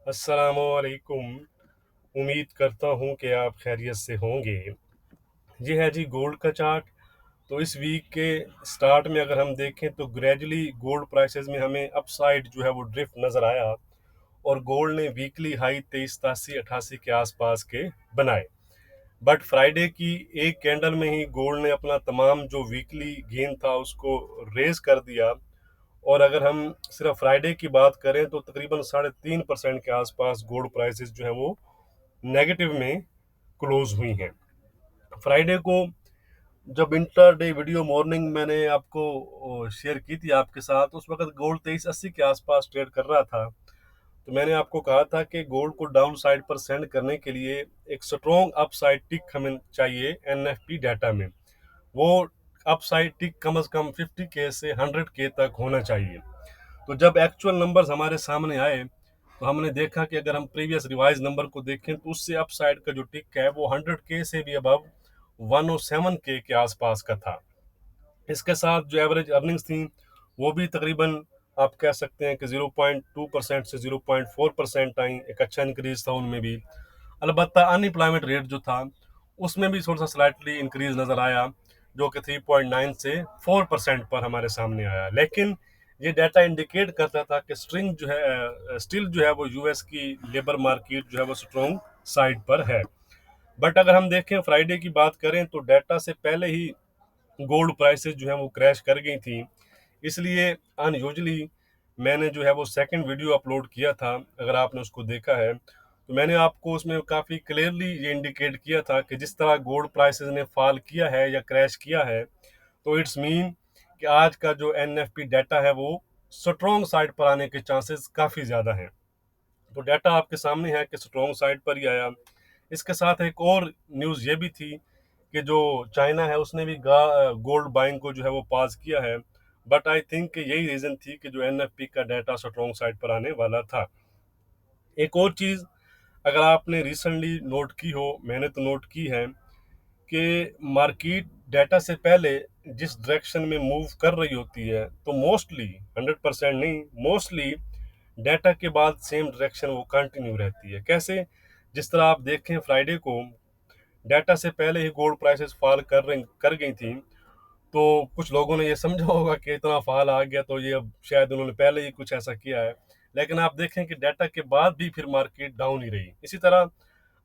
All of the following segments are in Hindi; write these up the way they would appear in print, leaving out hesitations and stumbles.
अस्सलामुअलैकुम। उम्मीद करता हूँ कि आप खैरियत से होंगे। ये है जी गोल्ड का चार्ट। तो इस वीक के स्टार्ट में अगर हम देखें तो ग्रेजुअली गोल्ड प्राइसेस में हमें अपसाइड जो है वो ड्रिफ्ट नज़र आया और गोल्ड ने वीकली हाई 23, 87, 88 के आसपास के बनाए। बट फ्राइडे की एक कैंडल में ही गोल्ड ने अपना तमाम जो वीकली गेन था उसको रेज कर दिया। और अगर हम सिर्फ फ्राइडे की बात करें तो तकरीबन 3.5% के आसपास गोल्ड प्राइसेस जो है वो नेगेटिव में क्लोज हुई हैं। फ्राइडे को जब इंटर डे वीडियो मॉर्निंग मैंने आपको शेयर की थी आपके साथ, उस वक्त गोल्ड 2380 के आसपास ट्रेड कर रहा था। तो मैंने आपको कहा था कि गोल्ड को डाउन साइड पर सेंड करने के लिए एक स्ट्रॉन्ग अप साइड टिक हमें चाहिए एनएफपी डाटा में। वो अप साइड टिक कम से कम 50K से 100K तक होना चाहिए। तो जब एक्चुअल नंबर्स हमारे सामने आए तो हमने देखा कि अगर हम प्रीवियस रिवाइज नंबर को देखें तो उससे अपसाइड का जो टिक है वो 100K से भी अबव 107K के आसपास का था। इसके साथ जो एवरेज अर्निंग्स थी वो भी तकरीबन आप कह सकते हैं कि 0.2% से 0.4% आई। एक अच्छा इंक्रीज था उनमें भी। अलबत्ता अनएम्प्लॉयमेंट रेट जो था उसमें भी थोड़ा सा स्लाइटली इंक्रीज नज़र आया, जो कि 3.9 से 4% पर हमारे सामने आया। लेकिन ये डाटा इंडिकेट करता था कि स्ट्रिंग जो है स्टिल जो है वो यूएस की लेबर मार्केट जो है वो स्ट्रॉन्ग साइड पर है। बट अगर हम देखें फ्राइडे की बात करें तो डाटा से पहले ही गोल्ड प्राइसेस जो है वो क्रैश कर गई थी। इसलिए अनयूजली मैंने जो है वो सेकंड वीडियो अपलोड किया था। अगर आपने उसको देखा है तो मैंने आपको उसमें काफ़ी क्लियरली ये इंडिकेट किया था कि जिस तरह गोल्ड प्राइसेस ने फॉल किया है या क्रैश किया है तो इट्स मीन कि आज का जो एनएफपी डाटा है वो स्ट्रॉन्ग साइड पर आने के चांसेस काफ़ी ज़्यादा हैं। तो डाटा आपके सामने है कि स्ट्रॉन्ग साइड पर ही आया। इसके साथ एक और न्यूज़ ये भी थी कि जो चाइना है उसने भी गोल्ड बाइंग को जो है वो पास किया है। बट आई थिंक कि यही रीज़न थी कि जो एनएफपी का डाटा स्ट्रॉन्ग साइड पर आने वाला था। एक और चीज़ अगर आपने रिसेंटली नोट की हो, मैंने तो नोट की है कि मार्केट डाटा से पहले जिस डायरेक्शन में मूव कर रही होती है तो मोस्टली 100% नहीं, मोस्टली डाटा के बाद सेम डायरेक्शन वो कंटिन्यू रहती है। कैसे? जिस तरह आप देखें फ्राइडे को डाटा से पहले ही गोल्ड प्राइसेस फॉल कर गई थी। तो कुछ लोगों ने ये समझा होगा कि इतना फॉल आ गया तो ये अब शायद उन्होंने पहले ही कुछ ऐसा किया है। लेकिन आप देखें कि डाटा के बाद भी फिर मार्केट डाउन ही रही। इसी तरह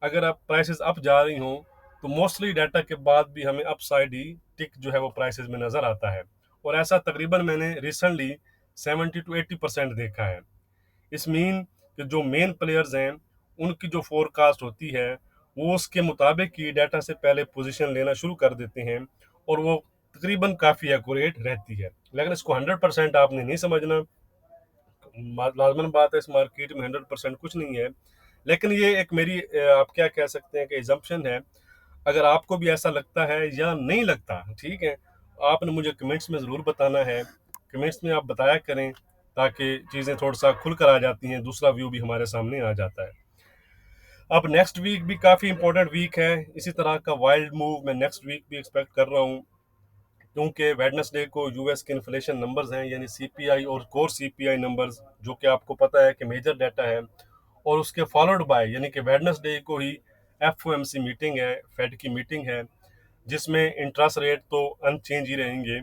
अगर आप प्राइसेस अप जा रही हों तो मोस्टली डाटा के बाद भी हमें अपसाइड ही टिक जो है वो प्राइसेस में नज़र आता है। और ऐसा तकरीबन मैंने रिसेंटली 70 to 80% देखा है। इस मीन कि जो मेन प्लेयर्स हैं उनकी जो फोरकास्ट होती है वो उसके मुताबिक ही डाटा से पहले पोजीशन लेना शुरू कर देते हैं और वो तकरीबन काफ़ी एक्यूरेट रहती है। लेकिन इसको 100% आपने नहीं समझना। लाजमन बात है, इस मार्केट में 100% कुछ नहीं है। लेकिन ये एक मेरी आप क्या कह सकते हैं कि एजम्पशन है। अगर आपको भी ऐसा लगता है या नहीं लगता, ठीक है, आपने मुझे कमेंट्स में ज़रूर बताना है। कमेंट्स में आप बताया करें ताकि चीज़ें थोड़ा सा खुल कर आ जाती हैं, दूसरा व्यू भी हमारे सामने आ जाता है। अब नेक्स्ट वीक भी काफ़ी इंपॉर्टेंट वीक है। इसी तरह का वाइल्ड मूव मैं नेक्स्ट वीक भी एक्सपेक्ट कर रहा हूँ, क्योंकि वेडनेसडे को यूएस के इन्फ्लेशन नंबर्स हैं, यानी सीपीआई और कोर सीपीआई नंबर्स, जो कि आपको पता है कि मेजर डाटा है। और उसके फॉलोड बाय यानी कि वेडनेसडे को ही एफओएमसी मीटिंग है, फेड की मीटिंग है, जिसमें इंटरेस्ट रेट तो अनचेंज ही रहेंगे।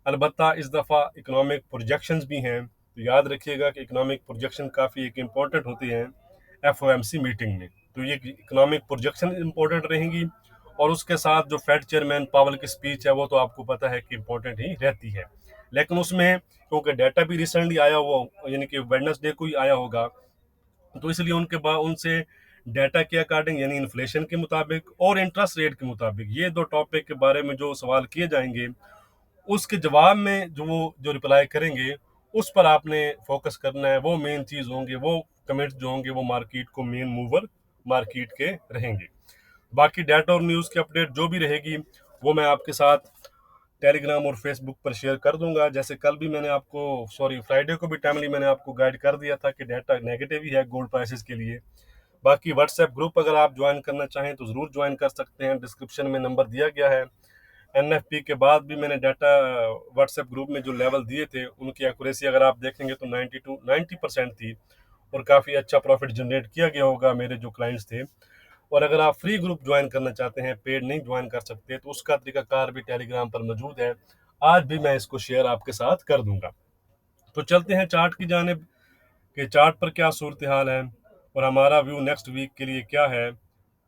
अलबत्ता इस दफ़ा इकोनॉमिक प्रोजेक्शंस भी हैं, तो याद रखिएगा कि इकोनॉमिक प्रोजेक्शन काफ़ी एक इम्पॉर्टेंट होती हैं एफओएमसी मीटिंग में। तो ये इकोनॉमिक प्रोजेक्शन इम्पोर्टेंट रहेंगी और उसके साथ जो फेड चेयरमैन पावल की स्पीच है वो तो आपको पता है कि इम्पोर्टेंट ही रहती है। लेकिन उसमें क्योंकि डाटा भी रिसेंटली आया हुआ यानी कि वेडनेसडे को ही आया होगा, तो इसलिए उनके बाद उनसे डाटा के अकॉर्डिंग यानी इन्फ्लेशन के मुताबिक और इंटरेस्ट रेट के मुताबिक ये दो टॉपिक के बारे में जो सवाल किए जाएंगे उसके जवाब में जो वो जो रिप्लाई करेंगे उस पर आपने फोकस करना है। वो मेन चीज़ होंगे, वो कमेंट्स जो होंगे वो मार्केट को मेन मूवर मार्केट के रहेंगे। बाकी डाटा और न्यूज़ की अपडेट जो भी रहेगी वो मैं आपके साथ टेलीग्राम और फेसबुक पर शेयर कर दूंगा। जैसे कल भी मैंने आपको, सॉरी फ्राइडे को भी टाइमली मैंने आपको गाइड कर दिया था कि डाटा नेगेटिव ही है गोल्ड प्राइसेस के लिए। बाकी व्हाट्सएप ग्रुप अगर आप ज्वाइन करना चाहें तो ज़रूर ज्वाइन कर सकते हैं, डिस्क्रिप्शन में नंबर दिया गया है। एनएफपी के बाद भी मैंने डाटा व्हाट्सएप ग्रुप में जो लेवल दिए थे उनकी एक्यूरेसी अगर आप देखेंगे तो 90 to 90% थी। और काफ़ी अच्छा प्रॉफिट जनरेट किया गया होगा मेरे जो क्लाइंट्स थे। और अगर आप फ्री ग्रुप ज्वाइन करना चाहते हैं, पेड नहीं ज्वाइन कर सकते, तो उसका तरीकाकार भी टेलीग्राम पर मौजूद है। आज भी मैं इसको शेयर आपके साथ कर दूंगा। तो चलते हैं चार्ट की जानिब कि चार्ट पर क्या सूरत हाल है और हमारा व्यू नेक्स्ट वीक के लिए क्या है,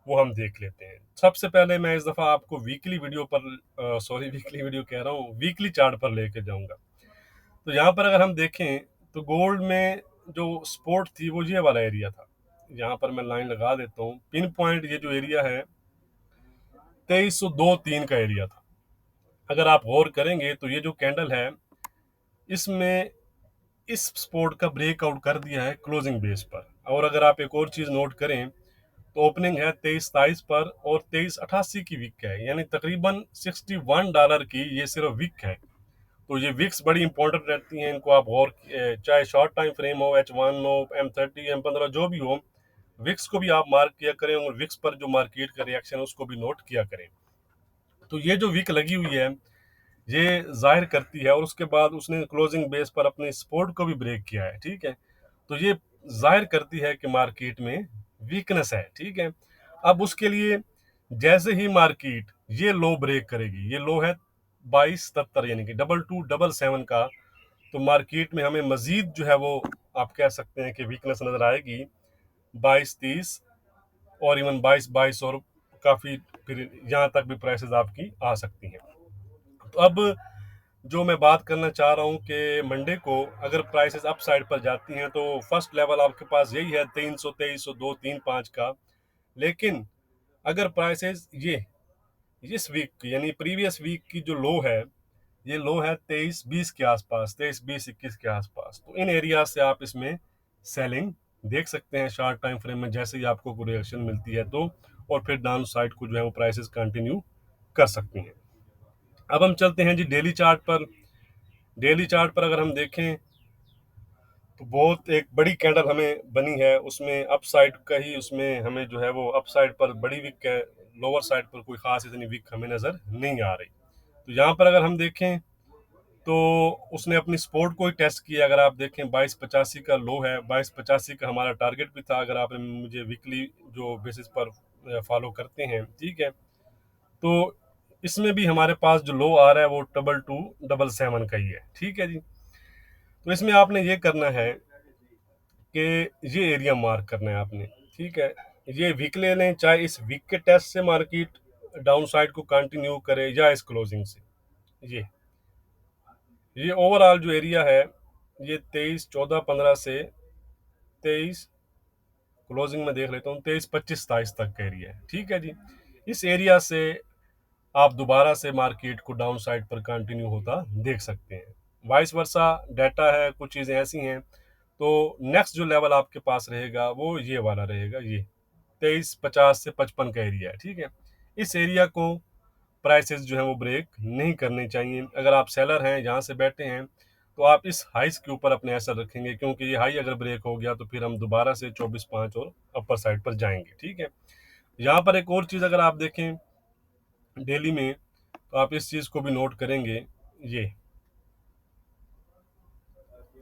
वो हम देख लेते हैं। सबसे पहले मैं इस दफ़ा आपको वीकली वीडियो पर वीकली वीडियो कह रहा हूँ, वीकली चार्ट पर लेके जाऊंगा। तो यहाँ पर अगर हम देखें तो गोल्ड में जो सपोर्ट थी वो ये वाला एरिया था। यहाँ पर मैं लाइन लगा देता हूँ, पिन पॉइंट ये जो एरिया है 2302.3 का एरिया था। अगर आप गौर करेंगे तो ये जो कैंडल है इसमें इस सपोर्ट का ब्रेकआउट कर दिया है क्लोजिंग बेस पर। और अगर आप एक और चीज़ नोट करें तो ओपनिंग है 2327 पर और 2388 की विक है, यानी तकरीबन $61 की ये सिर्फ विक है। तो ये विक्स बड़ी इंपॉर्टेंट रहती हैं, इनको आप गौर चाहे शॉर्ट टाइम फ्रेम हो, H1 हो, M30, M15 जो भी हो, विक्स को भी आप मार्क किया करें और विक्स पर जो मार्केट का रिएक्शन है उसको भी नोट किया करें। तो ये जो विक लगी हुई है ये जाहिर करती है, और उसके बाद उसने क्लोजिंग बेस पर अपने सपोर्ट को भी ब्रेक किया है, ठीक है। तो ये जाहिर करती है कि मार्केट में वीकनेस है, ठीक है। अब उसके लिए जैसे ही मार्केट ये लो ब्रेक करेगी, ये लो है 2270 यानी कि 2277 का, तो मार्केट में हमें मजीद जो है वो आप कह सकते हैं कि वीकनेस नजर आएगी 2230 और इवन 2222 और काफ़ी फिर यहाँ तक भी प्राइसेस आपकी आ सकती हैं। तो अब जो मैं बात करना चाह रहा हूँ कि मंडे को अगर प्राइसेस अप साइड पर जाती हैं तो फर्स्ट लेवल आपके पास यही है 300, 2302, 35 का। लेकिन अगर प्राइसेस ये इस वीक की यानी प्रीवियस वीक की जो लो है, ये लो है 2320 के आसपास, 2320-21 के आसपास। तो इन एरिया से आप इसमें सेलिंग देख सकते हैं शॉर्ट टाइम फ्रेम में, जैसे ही आपको कोई रिएक्शन मिलती है तो, और फिर डाउन साइड को जो है वो प्राइसेस कंटिन्यू कर सकती हैं। अब हम चलते हैं जी डेली चार्ट पर। डेली चार्ट पर अगर हम देखें तो बहुत एक बड़ी कैंडल हमें बनी है, उसमें अप साइड का ही उसमें हमें जो है वो अप साइड पर बड़ी विक है, लोअर साइड पर कोई खास इतनी विक हमें नज़र नहीं आ रही। तो यहाँ पर अगर हम देखें तो उसने अपनी सपोर्ट को ही टेस्ट किया। अगर आप देखें 2285 का लो है, 2285 का हमारा टारगेट भी था, अगर आपने मुझे वीकली जो बेसिस पर फॉलो करते हैं, ठीक है। तो इसमें भी हमारे पास जो लो आ रहा है वो 2227 का ही है, ठीक है जी। तो इसमें आपने ये करना है कि ये एरिया मार्क करना है आपने, ठीक है। ये वीक ले लें, चाहे इस वीक के टेस्ट से मार्केट डाउन साइड को कंटिन्यू करे या इस क्लोजिंग से। ये ओवरऑल जो एरिया है ये 23-14-15 से 23 क्लोजिंग में देख लेता हूँ 23-25-27 तक का एरिया है, ठीक है जी। इस एरिया से आप दोबारा से मार्केट को डाउन साइड पर कंटिन्यू होता देख सकते हैं। वाइस वर्सा डाटा है, कुछ चीज़ें ऐसी हैं। तो नेक्स्ट जो लेवल आपके पास रहेगा वो ये वाला रहेगा, ये 2350 से 55 का एरिया है, ठीक है। इस एरिया को प्राइसेस जो है वो ब्रेक नहीं करने चाहिए। अगर आप सेलर हैं, यहाँ से बैठे हैं, तो आप इस हाइस के ऊपर अपने असर रखेंगे, क्योंकि ये हाई अगर ब्रेक हो गया तो फिर हम दोबारा से 24.5 और अपर साइड पर जाएंगे, ठीक है। यहाँ पर एक और चीज़ अगर आप देखें डेली में तो आप इस चीज़ को भी नोट करेंगे, ये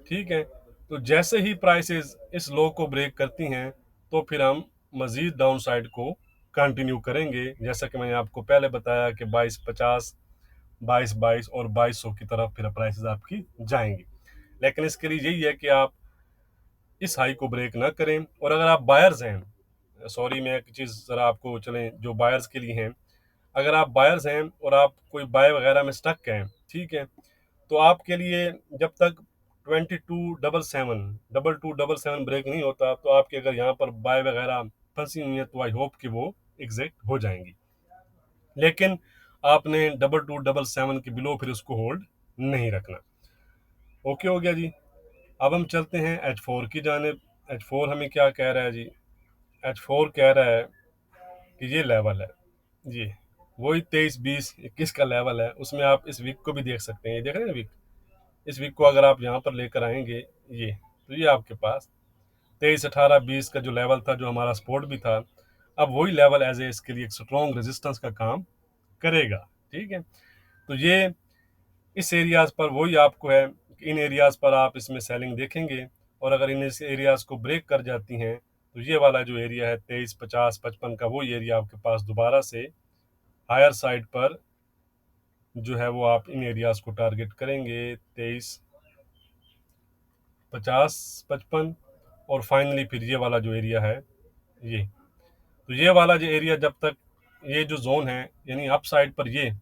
ठीक है। तो जैसे ही प्राइसेस इस लो को ब्रेक करती हैं तो फिर हम मजीद डाउन साइड को कंटिन्यू करेंगे, जैसा कि मैंने आपको पहले बताया कि 2250, 2222 और 2200 की तरफ फिर प्राइसेस आपकी जाएंगी। लेकिन इसके लिए यही है कि आप इस हाई को ब्रेक ना करें। और अगर आप बायर्स हैं, सॉरी मैं एक चीज़ ज़रा आपको चलें जो बायर्स के लिए हैं, अगर आप बायर्स हैं और आप कोई बाय वगैरह में स्टक हैं, ठीक है, तो आपके लिए जब तक 2277 ब्रेक नहीं होता तो आपके अगर यहाँ पर बाय वगैरह फंसी हुई है तो आई होप कि वो एग्जिट हो जाएंगी। लेकिन आपने 2277 के बिलो फिर उसको होल्ड नहीं रखना। ओके हो गया जी। अब हम चलते हैं H4 की जानिब। H4 हमें क्या कह रहा है जी? H4 कह रहा है कि ये लेवल है, ये वही 23-20-21 का लेवल है। उसमें आप इस वीक को भी देख सकते हैं, ये देख रहे हैं वीक, इस वीक को अगर आप यहाँ पर लेकर आएंगे ये, तो ये आपके पास 23-18-20 का जो लेवल था, जो हमारा सपोर्ट भी था, अब वही लेवल एज ए इसके लिए एक स्ट्रॉन्ग रेजिस्टेंस का काम करेगा, ठीक है। तो ये इस एरियाज पर वही आपको है कि इन एरियाज पर आप इसमें सेलिंग देखेंगे और अगर इन इस एरियाज़ को ब्रेक कर जाती हैं तो ये वाला जो एरिया है 23, 50, 55 का, वो एरिया आपके पास दोबारा से हायर साइड पर जो है वो आप इन एरियाज़ को टारगेट करेंगे, 23, 50, 55, और फाइनली फिर ये वाला जो एरिया है ये। तो ये वाला जो एरिया, जब तक ये जो जोन है यानी अप साइड पर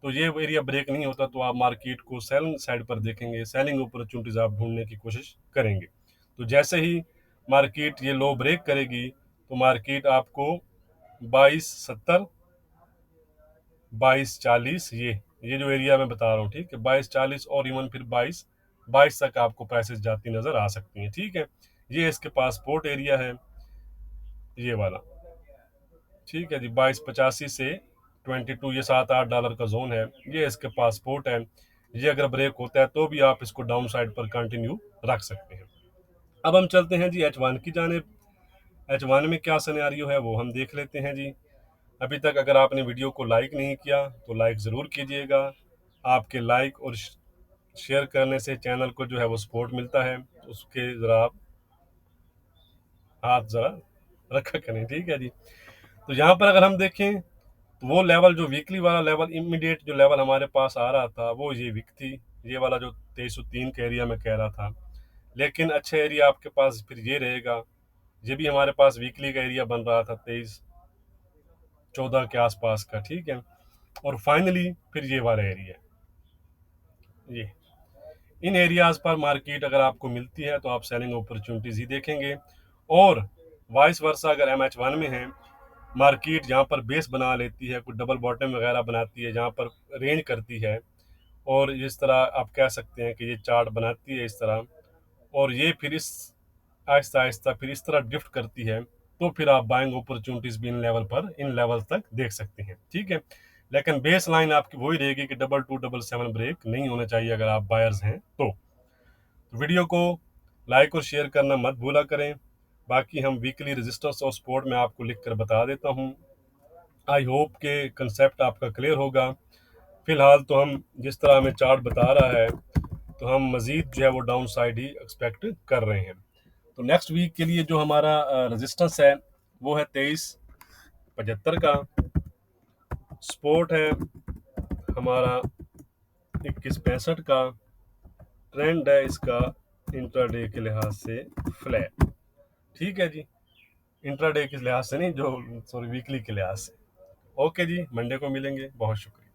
तो ये एरिया ब्रेक नहीं होता तो आप मार्केट को सेलिंग साइड पर देखेंगे, सेलिंग अपॉर्चुनिटीज आप ढूंढने की कोशिश करेंगे। तो जैसे ही मार्केट ये लो ब्रेक करेगी तो मार्केट आपको 2270, 2240, ये जो एरिया मैं बता रहा हूँ, ठीक है, 2240 और इवन फिर 22 तक आपको प्राइसेस जाती नजर आ सकती हैं, ठीक है। ये इसके पास सपोर्ट एरिया है, ये वाला, ठीक है जी, 2285 से 22, ये $7-8 का जोन है, ये इसके पास सपोर्ट है। ये अगर ब्रेक होता है तो भी आप इसको डाउन साइड पर कंटिन्यू रख सकते हैं। अब हम चलते हैं जी H1 की जानिब। H1 में क्या सिनेरियो है वो हम देख लेते हैं जी। अभी तक अगर आपने वीडियो को लाइक नहीं किया तो लाइक ज़रूर कीजिएगा। आपके लाइक और शेयर करने से चैनल को जो है वो सपोर्ट मिलता है, उसके ज़रा आप हाथ ज़रा रखा करें, ठीक है जी। तो यहाँ पर अगर हम देखें तो वो लेवल, जो वीकली वाला लेवल, इमीडिएट जो लेवल हमारे पास आ रहा था वो ये वीक थी, ये वाला जो 2303 का एरिया में कह रहा था। लेकिन अच्छा एरिया आपके पास फिर ये रहेगा, ये भी हमारे पास वीकली का एरिया बन रहा था 2314 के आसपास का, ठीक है। और फाइनली फिर ये वाला एरिया, ये इन एरियाज पर मार्केट अगर आपको मिलती है तो आप सेलिंग अपॉर्चुनिटीज ही देखेंगे। और वाइस वर्सा अगर MH1 में है, मार्केट जहाँ पर बेस बना लेती है, कुछ डबल बॉटम वगैरह बनाती है, जहाँ पर रेंज करती है, और इस तरह आप कह सकते हैं कि ये चार्ट बनाती है इस तरह, और ये फिर इस आहिस्ता आहिस्ता फिर इस तरह ड्रिफ्ट करती है, तो फिर आप बाइंग अपॉर्चुनिटीज भी इन लेवल तक देख सकते हैं, ठीक है। लेकिन बेस लाइन आपकी वही रहेगी कि 2277 ब्रेक नहीं होना चाहिए अगर आप बायर्स हैं तो। वीडियो को लाइक और शेयर करना मत भूला करें। बाकी हम वीकली रेजिस्टेंस और सपोर्ट में आपको लिख कर बता देता हूँ। आई होप के कंसेप्ट आपका क्लियर होगा। फिलहाल तो हम जिस तरह हमें चार्ट बता रहा है तो हम मज़ीद जो है वो डाउन साइड ही एक्सपेक्ट कर रहे हैं। तो नेक्स्ट वीक के लिए जो हमारा रेजिस्टेंस है वो है 2375 का, सपोर्ट है हमारा 2165 का, ट्रेंड है इसका इंट्राडे के लिहाज से फ्लैट, ठीक है जी। इंट्राडे के लिहाज से नहीं, जो सॉरी वीकली के लिहाज से। ओके जी, मंडे को मिलेंगे, बहुत शुक्रिया।